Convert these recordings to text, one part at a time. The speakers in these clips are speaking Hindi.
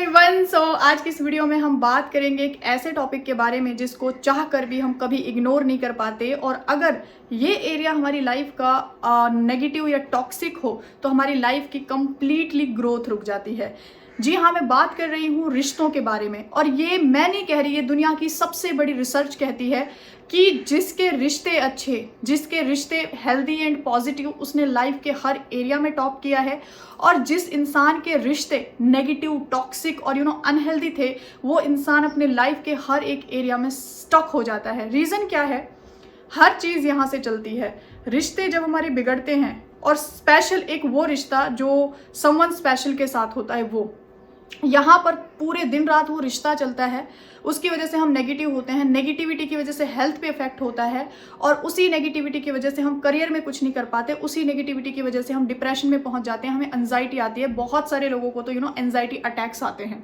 एवरीवन, आज की इस वीडियो में हम बात करेंगे एक ऐसे टॉपिक के बारे में जिसको चाह कर भी हम कभी इग्नोर नहीं कर पाते। और अगर ये एरिया हमारी लाइफ का नेगेटिव या टॉक्सिक हो तो हमारी लाइफ की कंप्लीटली ग्रोथ रुक जाती है। जी हाँ, मैं बात कर रही हूँ रिश्तों के बारे में। और ये मैं नहीं कह रही, ये दुनिया की सबसे बड़ी रिसर्च कहती है कि जिसके रिश्ते अच्छे, जिसके रिश्ते हेल्दी एंड पॉजिटिव, उसने लाइफ के हर एरिया में टॉप किया है। और जिस इंसान के रिश्ते नेगेटिव, टॉक्सिक और अनहेल्दी थे, वो इंसान अपने लाइफ के हर एक एरिया में स्टक हो जाता है। रीज़न क्या है? हर चीज़ यहाँ से चलती है। रिश्ते जब हमारे बिगड़ते हैं, और स्पेशल एक वो रिश्ता जो समवन स्पेशल के साथ होता है, वो यहाँ पर पूरे दिन रात वो रिश्ता चलता है, उसकी वजह से हम नेगेटिव होते हैं। नेगेटिविटी की वजह से हेल्थ पे इफेक्ट होता है, और उसी नेगेटिविटी की वजह से हम करियर में कुछ नहीं कर पाते। उसी नेगेटिविटी की वजह से हम डिप्रेशन में पहुंच जाते हैं, हमें एंजाइटी आती है। बहुत सारे लोगों को तो एंजाइटी अटैक्स आते हैं।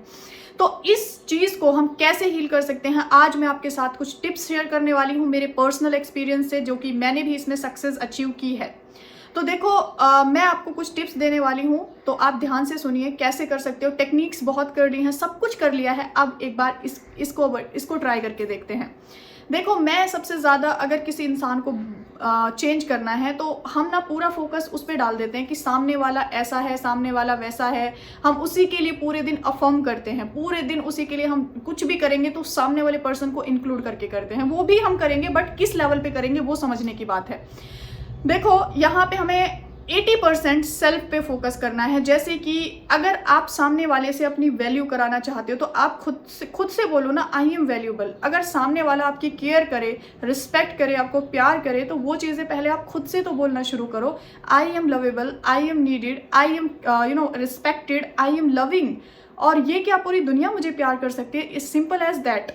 तो इस चीज़ को हम कैसे हील कर सकते हैं, आज मैं आपके साथ कुछ टिप्स शेयर करने वाली हूँ मेरे पर्सनल एक्सपीरियंस से, जो कि मैंने भी इसमें सक्सेस अचीव की है। तो देखो, मैं आपको कुछ टिप्स देने वाली हूँ, तो आप ध्यान से सुनिए कैसे कर सकते हो। टेक्निक्स बहुत कर ली हैं, सब कुछ कर लिया है, अब एक बार इसको ट्राई करके देखते हैं। देखो, मैं सबसे ज़्यादा अगर किसी इंसान को चेंज करना है तो हम ना पूरा फोकस उस पर डाल देते हैं कि सामने वाला ऐसा है, सामने वाला वैसा है। हम उसी के लिए पूरे दिन अफर्म करते हैं, पूरे दिन उसी के लिए हम कुछ भी करेंगे तो सामने वाले पर्सन को इंक्लूड करके करते हैं। वो भी हम करेंगे, बट किस लेवल पे करेंगे वो समझने की बात है। देखो, यहाँ पे हमें 80% सेल्फ पे फोकस करना है। जैसे कि अगर आप सामने वाले से अपनी वैल्यू कराना चाहते हो तो आप खुद से बोलो ना, आई एम वैल्यूबल। अगर सामने वाला आपकी केयर करे, रिस्पेक्ट करे, आपको प्यार करे, तो वो चीज़ें पहले आप खुद से तो बोलना शुरू करो। I am lovable, I am needed, I am respected, I am loving. और ये क्या पूरी दुनिया मुझे प्यार कर सकती है? It's simple as that.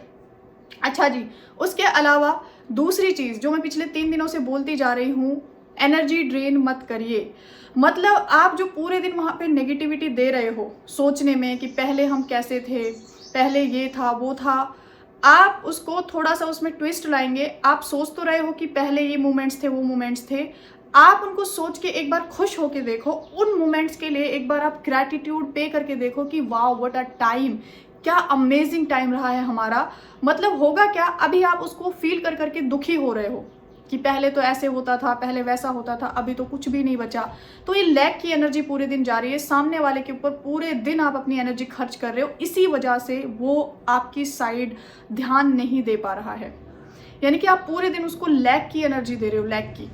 अच्छा जी, उसके अलावा दूसरी चीज़ जो मैं पिछले 3 दिनों से बोलती जा रही हूँ, एनर्जी ड्रेन मत करिए। मतलब आप जो पूरे दिन वहाँ पे नेगेटिविटी दे रहे हो, सोचने में कि पहले हम कैसे थे, पहले ये था वो था, आप उसको थोड़ा सा उसमें ट्विस्ट लाएंगे। आप सोच तो रहे हो कि पहले ये मोमेंट्स थे, वो मोमेंट्स थे, आप उनको सोच के एक बार खुश होके देखो। उन मोमेंट्स के लिए एक बार आप ग्रैटिट्यूड पे करके देखो कि वाओ व्हाट अ टाइम, क्या अमेजिंग टाइम रहा है हमारा। मतलब होगा क्या, अभी आप उसको फील कर करके दुखी हो रहे हो कि पहले तो ऐसे होता था, पहले वैसा होता था, अभी तो कुछ भी नहीं बचा। तो ये लैक की एनर्जी पूरे दिन जा रही है, सामने वाले के ऊपर पूरे दिन आप अपनी एनर्जी खर्च कर रहे हो। इसी वजह से वो आपकी साइड ध्यान नहीं दे पा रहा है, यानी कि आप पूरे दिन उसको लैक की एनर्जी दे रहे हो, लैक की।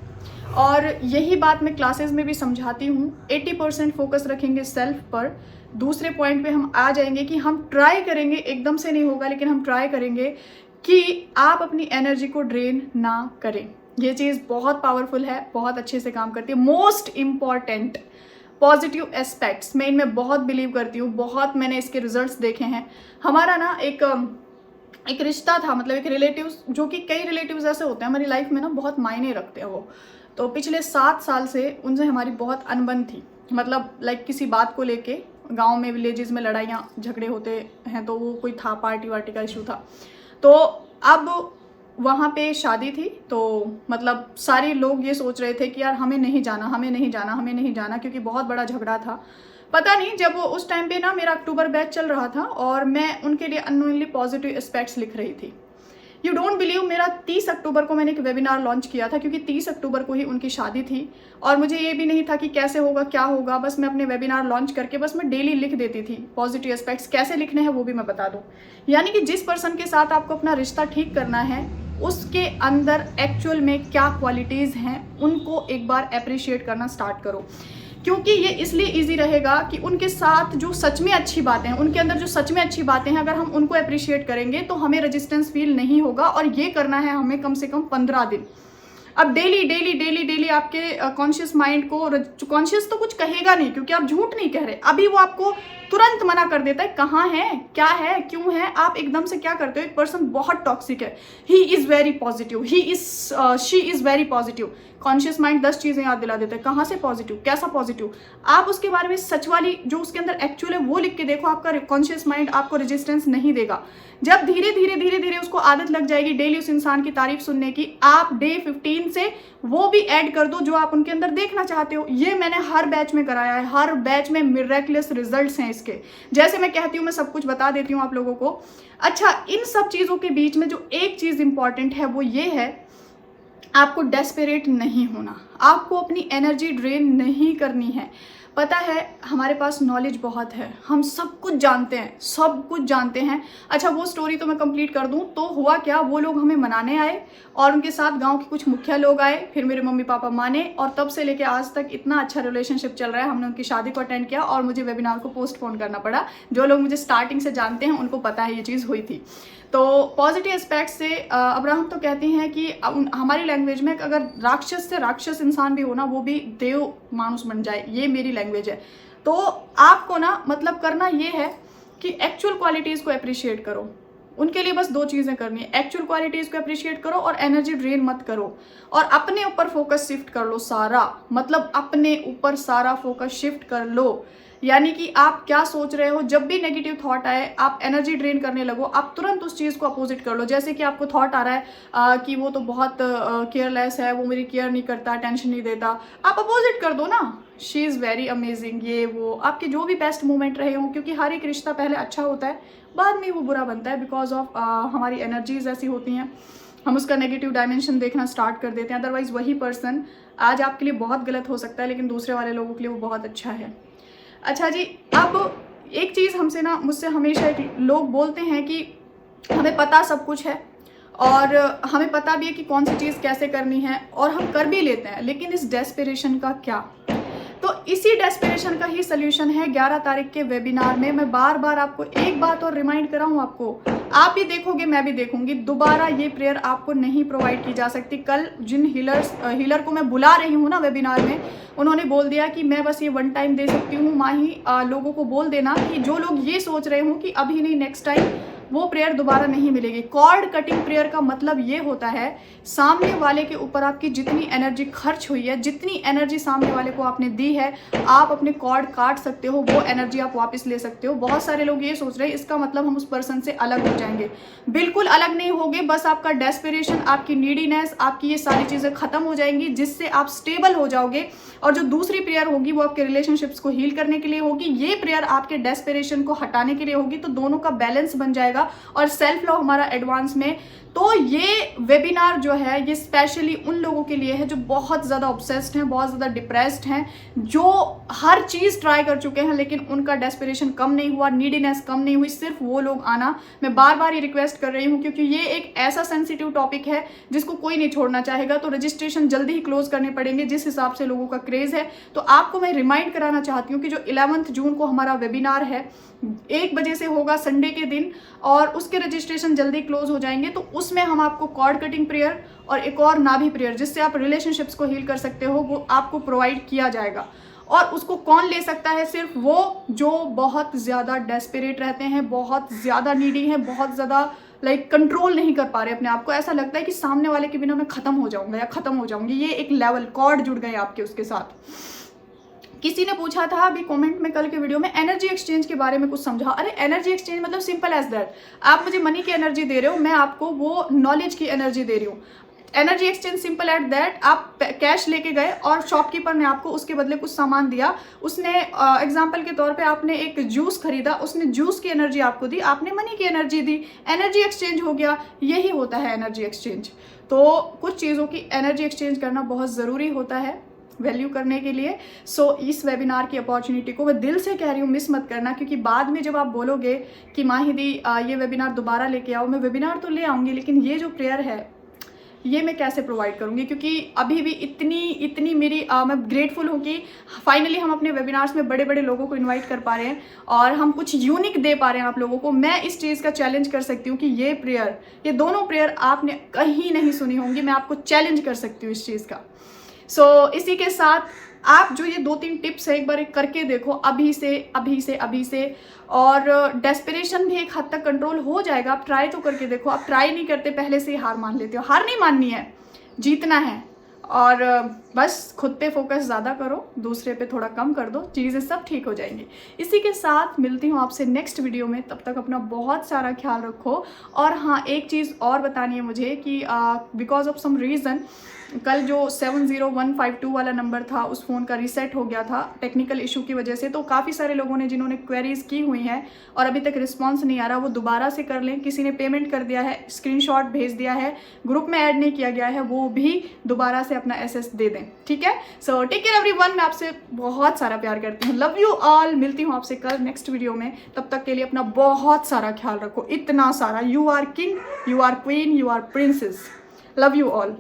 और यही बात मैं क्लासेस में भी समझाती हूँ। 80% फोकस रखेंगे सेल्फ पर। दूसरे पॉइंट पे हम आ जाएंगे कि हम ट्राई करेंगे, एकदम से नहीं होगा, लेकिन हम ट्राई करेंगे कि आप अपनी एनर्जी को ड्रेन ना करें। ये चीज़ बहुत पावरफुल है, बहुत अच्छे से काम करती है। मोस्ट इम्पॉर्टेंट पॉजिटिव एस्पेक्ट्स, मैं इनमें बहुत बिलीव करती हूँ, बहुत मैंने इसके रिजल्ट्स देखे हैं। हमारा ना एक रिश्ता था, मतलब एक रिलेटिव्स, जो कि कई रिलेटिव्स ऐसे होते हैं हमारी लाइफ में ना, बहुत मायने रखते हैं वो। तो पिछले 7 साल से उनसे हमारी बहुत अनबन थी। मतलब लाइक किसी बात को लेके, गाँव में, विलेजेस में लड़ाइयाँ झगड़े होते हैं, तो वो कोई था, पार्टी वार्टी का इशू था। तो अब वहाँ पे शादी थी, तो मतलब सारे लोग ये सोच रहे थे कि यार हमें नहीं जाना, हमें नहीं जाना, हमें नहीं जाना, क्योंकि बहुत बड़ा झगड़ा था। पता नहीं, जब उस टाइम पे ना मेरा अक्टूबर बैच चल रहा था और मैं उनके लिए अननोइंगली पॉजिटिव एस्पेक्ट्स लिख रही थी। यू डोंट बिलीव, मेरा 30 अक्टूबर को मैंने एक वेबिनार लॉन्च किया था, क्योंकि 30 अक्टूबर को ही उनकी शादी थी। और मुझे ये भी नहीं था कि कैसे होगा, क्या होगा, बस मैं अपने वेबिनार लॉन्च करके बस मैं डेली लिख देती थी पॉजिटिव एस्पेक्ट्स। कैसे लिखने हैं वो भी मैं बता दूँ। यानी कि जिस पर्सन के साथ आपको अपना रिश्ता ठीक करना है, उसके अंदर एक्चुअल में क्या क्वालिटीज़ हैं, उनको एक बार अप्रिशिएट करना स्टार्ट करो। क्योंकि ये इसलिए इजी रहेगा कि उनके साथ जो सच में अच्छी बातें हैं, उनके अंदर जो सच में अच्छी बातें हैं, अगर हम उनको अप्रिशिएट करेंगे तो हमें रेजिस्टेंस फील नहीं होगा। और ये करना है हमें कम से कम 15 दिन। अब डेली डेली डेली डेली आपके कॉन्शियस माइंड को, कॉन्शियस तो कुछ कहेगा नहीं क्योंकि आप झूठ नहीं कह रहे, अभी वो आपको तुरंत मना कर देता है, कहाँ है, क्या है, क्यों है। आप एकदम से क्या करते हो, एक पर्सन बहुत टॉक्सिक है, he is very positive, she is very positive, conscious mind 10 चीज़ें याद दिला देता है, कहाँ से पॉजिटिव, कैसा पॉजिटिव। आप उसके बारे में सच वाली जो उसके अंदर एक्चुअल है वो लिख के देखो, आपका कॉन्शियस माइंड आपको रेजिस्टेंस नहीं देगा। जब धीरे धीरे धीरे धीरे उसको आदत लग जाएगी डेली उस इंसान की तारीफ सुनने की, आप डे 15 से वो भी ऐड कर दो जो आप उनके अंदर देखना चाहते हो। ये मैंने हर बैच में कराया है, हर बैच में मिरेक्युलस रिजल्ट्स हैं इसके। जैसे मैं कहती हूँ मैं सब कुछ बता देती हूँ आप लोगों को। अच्छा, इन सब चीज़ों के बीच में जो एक चीज़ इंपॉर्टेंट है वो ये है, आपको डेस्परेट नहीं होना, आपको अपनी एनर्जी ड्रेन नहीं करनी है। पता है हमारे पास नॉलेज बहुत है, हम सब कुछ जानते हैं, सब कुछ जानते हैं। अच्छा, वो स्टोरी तो मैं कंप्लीट कर दूं तो हुआ क्या, वो लोग हमें मनाने आए और उनके साथ गांव के कुछ मुखिया लोग आए, फिर मेरे मम्मी पापा माने और तब से लेके आज तक इतना अच्छा रिलेशनशिप चल रहा है। हमने उनकी शादी को अटेंड किया और मुझे वेबिनार को पोस्टपोन करना पड़ा। जो लोग मुझे स्टार्टिंग से जानते हैं उनको पता है ये चीज़ हुई थी। तो पॉजिटिव एस्पेक्ट से अब्राहम तो कहते हैं कि हमारी लैंग्वेज में अगर राक्षस से राक्षस इंसान भी हो ना, वो भी देव मानुस बन जाए, ये मेरी लैंग्वेज है। तो आपको ना मतलब करना ये है कि एक्चुअल क्वालिटीज़ को अप्रिशिएट करो। उनके लिए बस 2 चीज़ें करनी है, एक्चुअल क्वालिटीज़ को अप्रिशिएट करो और एनर्जी ड्रेन मत करो और अपने ऊपर फोकस शिफ्ट कर लो सारा, मतलब अपने ऊपर सारा फोकस शिफ्ट कर लो। यानी कि आप क्या सोच रहे हो, जब भी नेगेटिव थॉट आए आप एनर्जी ड्रेन करने लगो, आप तुरंत उस चीज़ को अपोजिट कर लो। जैसे कि आपको थॉट आ रहा है कि वो तो बहुत केयरलेस है, वो मेरी केयर नहीं करता, टेंशन नहीं देता, आप अपोजिट कर दो ना, शी इज़ वेरी अमेजिंग, ये वो आपके जो भी बेस्ट मोमेंट रहे हों, क्योंकि हर एक रिश्ता पहले अच्छा होता है, बाद में वो बुरा बनता है, बिकॉज ऑफ हमारी एनर्जीज ऐसी होती हैं, हम उसका नेगेटिव डायमेंशन देखना स्टार्ट कर देते हैं। अदरवाइज़ वही पर्सन आज आपके लिए बहुत गलत हो सकता है लेकिन दूसरे वाले लोगों के लिए वो बहुत अच्छा है। अच्छा जी, अब एक चीज़ मुझसे हमेशा लोग बोलते हैं कि हमें पता सब कुछ है और हमें पता भी है कि कौन सी चीज़ कैसे करनी है और हम कर भी लेते हैं, लेकिन इस डेस्परेशन का क्या। तो इसी डेस्परेशन का ही सल्यूशन है 11 तारीख के वेबिनार में। मैं बार बार आपको एक बात और रिमाइंड कराऊँ, आपको आप भी देखोगे मैं भी देखूंगी, दोबारा ये प्रेयर आपको नहीं प्रोवाइड की जा सकती। कल जिन हीलर को मैं बुला रही हूँ ना वेबिनार में, उन्होंने बोल दिया कि मैं बस ये 1 टाइम दे सकती हूँ। माही लोगों को बोल देना कि जो लोग ये सोच रहे हो कि अभी नहीं नेक्स्ट टाइम, वो प्रेयर दोबारा नहीं मिलेगी। कॉर्ड कटिंग प्रेयर का मतलब ये होता है, सामने वाले के ऊपर आपकी जितनी एनर्जी खर्च हुई है, जितनी एनर्जी सामने वाले को आपने दी है, आप अपने कॉर्ड काट सकते हो, वो एनर्जी आप वापस ले सकते हो। बहुत सारे लोग ये सोच रहे हैं इसका मतलब हम उस पर्सन से अलग हो जाएंगे, बिल्कुल अलग नहीं होगे, बस आपका डेस्परेशन, आपकी नीडीनेस, आपकी ये सारी चीज़ें खत्म हो जाएंगी, जिससे आप स्टेबल हो जाओगे। और जो दूसरी प्रेयर होगी वो आपके रिलेशनशिप्स को हील करने के लिए होगी, ये प्रेयर आपके डेस्परेशन को हटाने के लिए होगी। तो दोनों का बैलेंस बन जाएगा और सेल्फ लव हमारा एडवांस में। तो ये वेबिनार जो है ये स्पेशली उन लोगों के लिए है जो बहुत ज़्यादा ऑब्सेस्ड हैं, बहुत ज़्यादा डिप्रेस्ड हैं, जो हर चीज़ ट्राई कर चुके हैं लेकिन उनका डेस्परेशन कम नहीं हुआ, नीडीनेस कम नहीं हुई। सिर्फ वो लोग आना, मैं बार बार ये रिक्वेस्ट कर रही हूँ क्योंकि ये एक ऐसा सेंसिटिव टॉपिक है जिसको कोई नहीं छोड़ना चाहेगा। तो रजिस्ट्रेशन जल्दी ही क्लोज करने पड़ेंगे जिस हिसाब से लोगों का क्रेज़ है। तो आपको मैं रिमाइंड कराना चाहती हूँ कि जो 11 जून को हमारा वेबिनार है 1 बजे से होगा संडे के दिन, और उसके रजिस्ट्रेशन जल्दी क्लोज हो जाएंगे। तो उसमें हम आपको कॉर्ड कटिंग प्रेयर और एक और नाभि प्रेयर जिससे आप रिलेशनशिप्स को हील कर सकते हो, वो आपको प्रोवाइड किया जाएगा। और उसको कौन ले सकता है? सिर्फ वो जो बहुत ज़्यादा डेस्परेट रहते हैं, बहुत ज़्यादा नीडी हैं, बहुत ज़्यादा कंट्रोल नहीं कर पा रहे अपने आप को। ऐसा लगता है कि सामने वाले के बिना मैं ख़त्म हो जाऊंगा या ख़त्म हो जाऊंगी। ये एक लेवल कॉर्ड जुड़ गए आपके उसके साथ। किसी ने पूछा था अभी कमेंट में कल के वीडियो में, एनर्जी एक्सचेंज के बारे में कुछ समझा। अरे एनर्जी एक्सचेंज मतलब सिंपल एज दैट, आप मुझे मनी की एनर्जी दे रहे हो, मैं आपको वो नॉलेज की एनर्जी दे रही हूँ। Energy exchange simple at that, आप कैश लेके गए और शॉपकीपर ने आपको उसके बदले कुछ सामान दिया। उसने एग्जांपल के तौर पे आपने एक जूस खरीदा, उसने जूस की एनर्जी आपको दी, आपने मनी की एनर्जी दी, एनर्जी एक्सचेंज हो गया। यही होता है एनर्जी एक्सचेंज। तो कुछ चीज़ों की एनर्जी एक्सचेंज करना बहुत ज़रूरी होता है वैल्यू करने के लिए। सो इस वेबिनार की अपॉर्चुनिटी को मैं दिल से कह रही हूँ, मिस मत करना, क्योंकि बाद में जब आप बोलोगे कि माही दी ये वेबिनार दोबारा लेके आओ, मैं वेबिनार तो ले आऊँगी लेकिन ये जो प्रेयर है ये मैं कैसे प्रोवाइड करूँगी? क्योंकि अभी भी इतनी मेरी मैं ग्रेटफुल हूँ कि फाइनली हम अपने वेबिनार्स में बड़े बड़े लोगों को इनवाइट कर पा रहे हैं और हम कुछ यूनिक दे पा रहे हैं आप लोगों को। मैं इस चीज़ का चैलेंज कर सकती हूँ कि ये प्रेयर, ये दोनों प्रेयर आपने कहीं नहीं सुनी होंगी, मैं आपको चैलेंज कर सकती हूँ इस चीज़ का। सो इसी के साथ आप जो ये 2-3 टिप्स है एक बार करके देखो अभी से, और डेस्परेशन भी एक हद तक कंट्रोल हो जाएगा। आप ट्राई तो करके देखो। आप ट्राई नहीं करते, पहले से ही हार मान लेते हो। हार नहीं माननी है, जीतना है। और बस खुद पे फोकस ज़्यादा करो, दूसरे पे थोड़ा कम कर दो, चीज़ें सब ठीक हो जाएंगी। इसी के साथ मिलती हूँ आपसे नेक्स्ट वीडियो में, तब तक अपना बहुत सारा ख्याल रखो। और हाँ, एक चीज़ और बतानी है मुझे कि बिकॉज ऑफ सम रीज़न कल जो 70152 वाला नंबर था उस फ़ोन का रीसेट हो गया था टेक्निकल इशू की वजह से। तो काफ़ी सारे लोगों ने जिन्होंने क्वेरीज की हुई हैं और अभी तक रिस्पांस नहीं आ रहा, वो दोबारा से कर लें। किसी ने पेमेंट कर दिया है, स्क्रीनशॉट भेज दिया है, ग्रुप में ऐड नहीं किया गया है, वो भी दोबारा से अपना एसएस दे दें, ठीक है। सो टेक केयर एवरीवन, मैं आपसे बहुत सारा प्यार करती हूँ, लव यू ऑल। मिलती हूँ आपसे कल नेक्स्ट वीडियो में, तब तक के लिए अपना बहुत सारा ख्याल रखो, इतना सारा। You are king, you are queen, you are princess, love you all.